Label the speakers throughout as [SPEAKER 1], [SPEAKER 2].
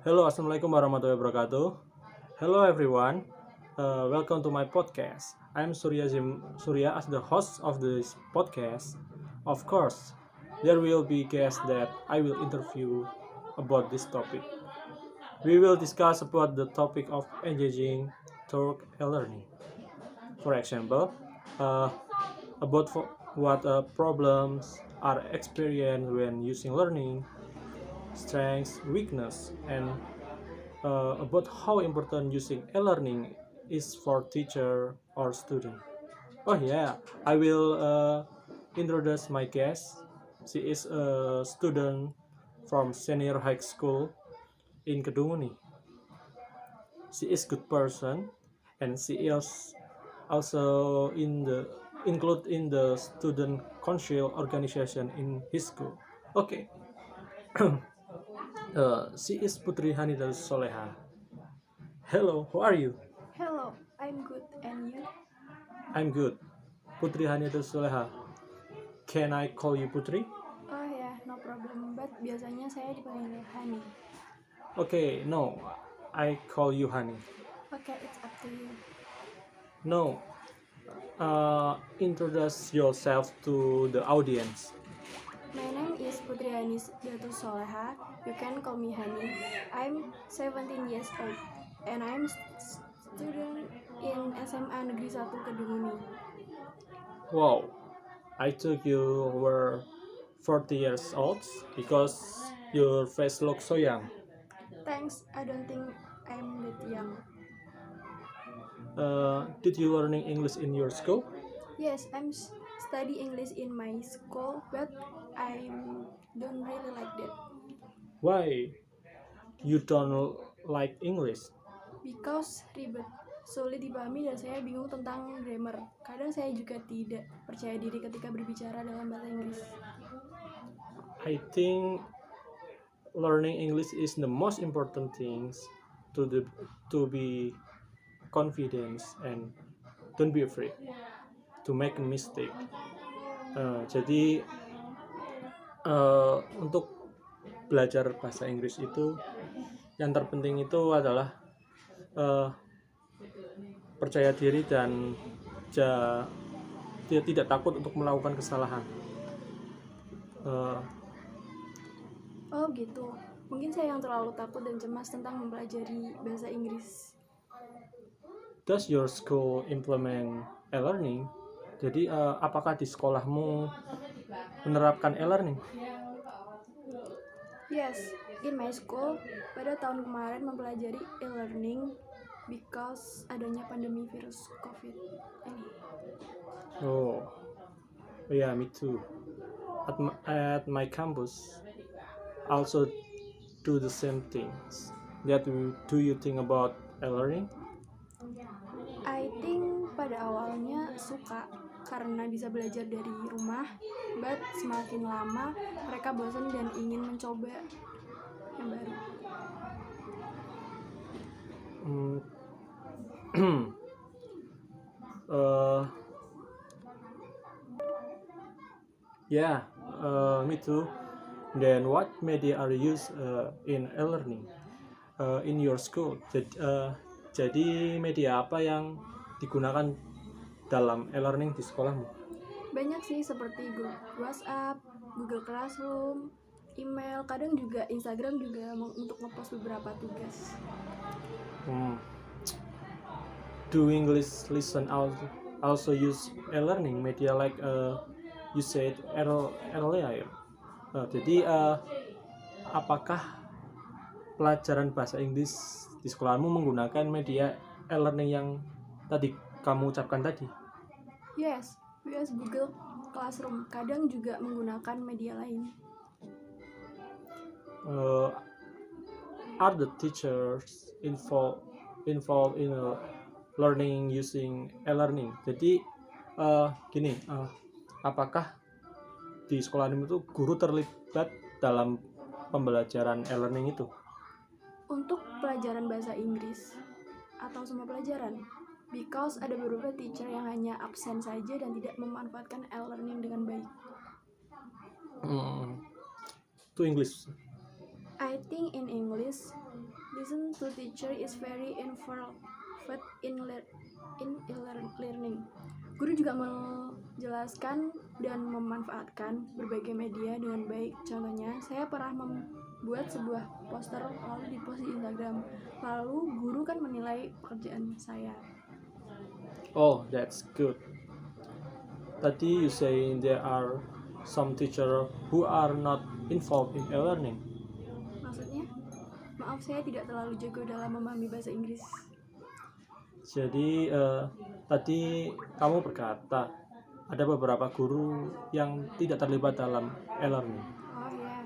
[SPEAKER 1] Hello, Assalamualaikum warahmatullahi wabarakatuh. Hello everyone, welcome to my podcast. I'm Surya as the host of this podcast. Of course, there will be guests that I will interview about this topic. We will discuss about the topic of engaging talk and learning. For example, uh, about what problems are experienced when using learning, strengths, weakness, and about how important using e-learning is for teacher or student. Oh yeah, I will introduce my guest. She is a student from senior high school in Kedunguni. She is good person, and she is also include in the student council organization in his school. Okay, she is Putri Hanidal Soleha. Hello, how are you?
[SPEAKER 2] Hello, I'm good, and you?
[SPEAKER 1] I'm good. Putri Haniatul Soleha. Can I call you Putri?
[SPEAKER 2] Oh ya, no problem. But biasanya saya dipanggil Hani.
[SPEAKER 1] Okay, no. I call you Hani.
[SPEAKER 2] Okay, it's up to you.
[SPEAKER 1] No. Introduce yourself to the audience.
[SPEAKER 2] My name is Putri Hanis Datul Soleha. You can call me Hani. I'm 17 years old, and I'm student in SMA Negeri 1 Kedunguni.
[SPEAKER 1] Wow. I thought you were 40 years old because your face looks so young.
[SPEAKER 2] Thanks, I don't think I'm that young.
[SPEAKER 1] Did you learning English in your school?
[SPEAKER 2] Yes, I'm study English in my school, but I don't really like that.
[SPEAKER 1] Why? You don't like English?
[SPEAKER 2] Because ribet, sulit dipahami dan saya bingung tentang grammar. Kadang saya juga tidak percaya diri ketika berbicara dalam bahasa Inggris.
[SPEAKER 1] I think learning English is the most important things to be confident and don't be afraid to make a mistake. Jadi untuk belajar bahasa Inggris itu yang terpenting itu adalah uh, percaya diri dan tidak takut untuk melakukan kesalahan. Uh,
[SPEAKER 2] Oh gitu, mungkin saya yang terlalu takut dan cemas tentang mempelajari bahasa Inggris.
[SPEAKER 1] does your school implement e-learning? Jadi apakah di sekolahmu menerapkan e-learning?
[SPEAKER 2] Yes, in my school pada tahun kemarin mempelajari e-learning because adanya pandemi virus COVID ini.
[SPEAKER 1] Oh, yeah, me too. At my campus, also do the same things. Do you think about e-learning?
[SPEAKER 2] I think pada awalnya suka karena bisa belajar dari rumah, but semakin lama mereka bosan dan ingin mencoba yang baru.
[SPEAKER 1] uh, yeah, me too. Then what media are used in e-learning in your school? Jadi media apa yang digunakan dalam e-learning di sekolahmu?
[SPEAKER 2] Banyak sih seperti grup WhatsApp, Google Classroom, email, kadang juga Instagram juga untuk ngepost beberapa tugas.
[SPEAKER 1] Do English listen also use e-learning media like you said earlier? Jadi apakah pelajaran bahasa Inggris di sekolahmu menggunakan media e-learning yang tadi kamu ucapkan tadi?
[SPEAKER 2] Yes, we use Google Classroom, kadang juga menggunakan media lain.
[SPEAKER 1] Are the teachers involved in learning using e-learning? Jadi gini, apakah di sekolah itu guru terlibat dalam pembelajaran e-learning itu?
[SPEAKER 2] Untuk pelajaran bahasa Inggris atau semua pelajaran, because ada beberapa teacher yang hanya absen saja dan tidak memanfaatkan e-learning dengan baik.
[SPEAKER 1] To English.
[SPEAKER 2] I think in English, listen to teacher is very involved in learning. Guru juga menjelaskan dan memanfaatkan berbagai media dengan baik. Contohnya, saya pernah membuat sebuah poster lalu dipost di Instagram. Lalu guru kan menilai pekerjaan saya.
[SPEAKER 1] Oh, that's good. Tadi you say there are some teacher who are not involved in e-learning.
[SPEAKER 2] Maksudnya, maaf saya tidak terlalu jago dalam memahami bahasa Inggris.
[SPEAKER 1] Jadi tadi kamu berkata ada beberapa guru yang tidak terlibat dalam e-learning.
[SPEAKER 2] Oh ya,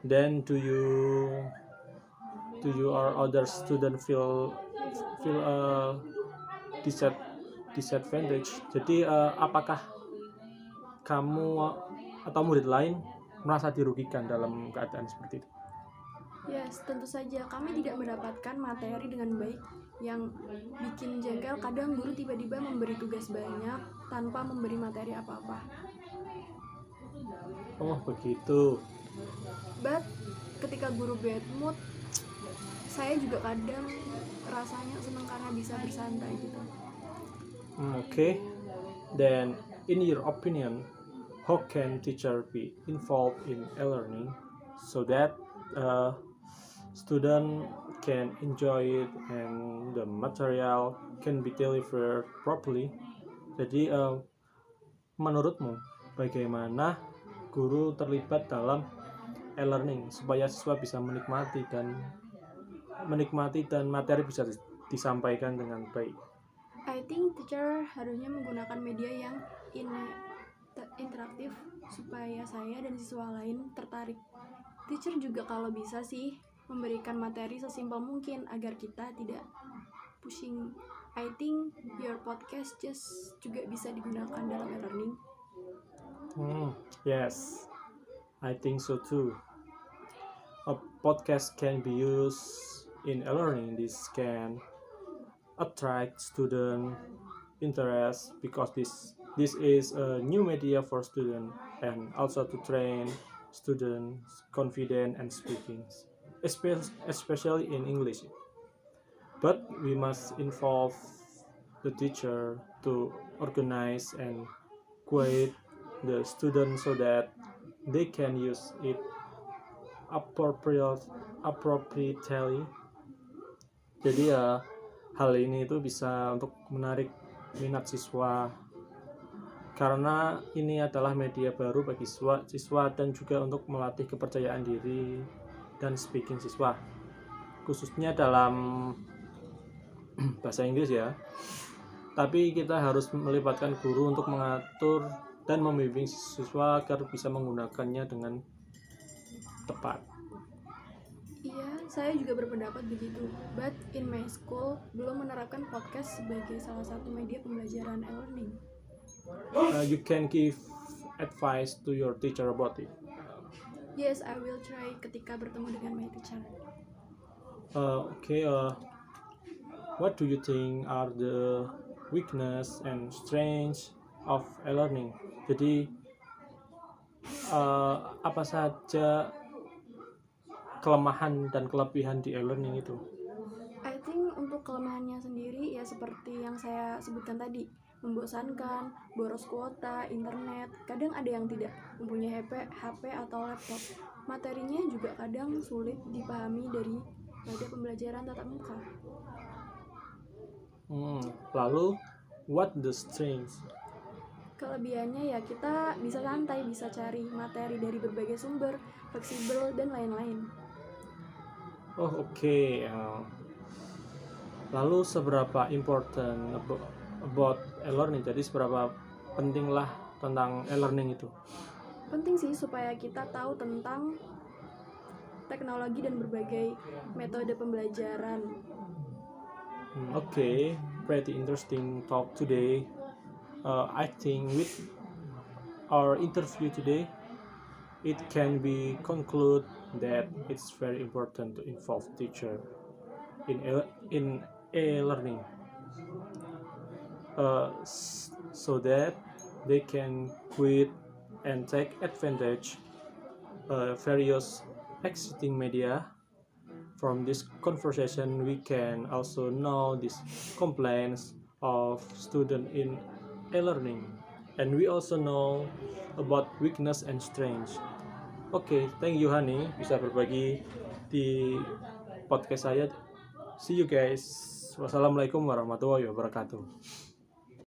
[SPEAKER 1] Then do you or other student feel disadvantage? Jadi apakah kamu atau murid lain merasa dirugikan dalam keadaan seperti itu?
[SPEAKER 2] yes, tentu saja kami tidak mendapatkan materi dengan baik. Yang bikin jengkel, kadang guru tiba-tiba memberi tugas banyak tanpa memberi materi apa-apa.
[SPEAKER 1] Oh begitu.
[SPEAKER 2] But ketika guru bad mood, saya juga kadang rasanya senang karena bisa bersantai gitu.
[SPEAKER 1] Okay. Then in your opinion, how can teacher be involved in e-learning so that student can enjoy it and the material can be delivered properly? Jadi menurutmu bagaimana guru terlibat dalam e-learning supaya siswa bisa menikmati dan materi bisa disampaikan dengan baik?
[SPEAKER 2] I think teacher harusnya menggunakan media yang interaktif supaya saya dan siswa lain tertarik. Teacher juga kalau bisa sih memberikan materi sesimpel mungkin agar kita tidak pusing. I think your podcast just juga bisa digunakan dalam e-learning.
[SPEAKER 1] Yes, I think so too. A podcast can be used in e-learning. This can attract student interest because this is a new media for student and also to train students confident and speaking, especially in English. But we must involve the teacher to organize and guide the students so that they can use it appropriately. Jadi hal ini itu bisa untuk menarik minat siswa karena ini adalah media baru bagi siswa dan juga untuk melatih kepercayaan diri dan speaking siswa khususnya dalam bahasa Inggris ya. Tapi kita harus melibatkan guru untuk mengatur dan membimbing siswa agar bisa menggunakannya dengan tepat.
[SPEAKER 2] Iya, saya juga berpendapat begitu. But in my school belum menerapkan podcast sebagai salah satu media pembelajaran e-learning.
[SPEAKER 1] You can give advice to your teacher about it.
[SPEAKER 2] Yes, I will try ketika bertemu dengan my teacher.
[SPEAKER 1] Okay. What do you think are the weakness and strengths of e-learning? Jadi apa saja kelemahan dan kelebihan di e-learning itu?
[SPEAKER 2] I think untuk kelemahannya sendiri ya seperti yang saya sebutkan tadi, membosankan, boros kuota, internet, kadang ada yang tidak mempunyai HP atau laptop. Materinya juga kadang sulit dipahami daripada pembelajaran tatap muka.
[SPEAKER 1] Lalu what the strengths?
[SPEAKER 2] Kelebihannya ya kita bisa santai, bisa cari materi dari berbagai sumber, fleksibel dan lain-lain.
[SPEAKER 1] Oh okay. Lalu seberapa important about e-learning? Jadi seberapa pentinglah tentang e-learning itu?
[SPEAKER 2] Penting sih supaya kita tahu tentang teknologi dan berbagai metode pembelajaran.
[SPEAKER 1] Okay, pretty interesting talk today. I think with our interview today, it can be concluded that it's very important to involve teacher in e-learning, so that they can quit and take advantage various exiting media. From this conversation, we can also know these complaints of student in e-learning, and we also know about weakness and strength. Oke, thank you Hani bisa berbagi di podcast saya. See you guys. Wassalamualaikum warahmatullahi wabarakatuh.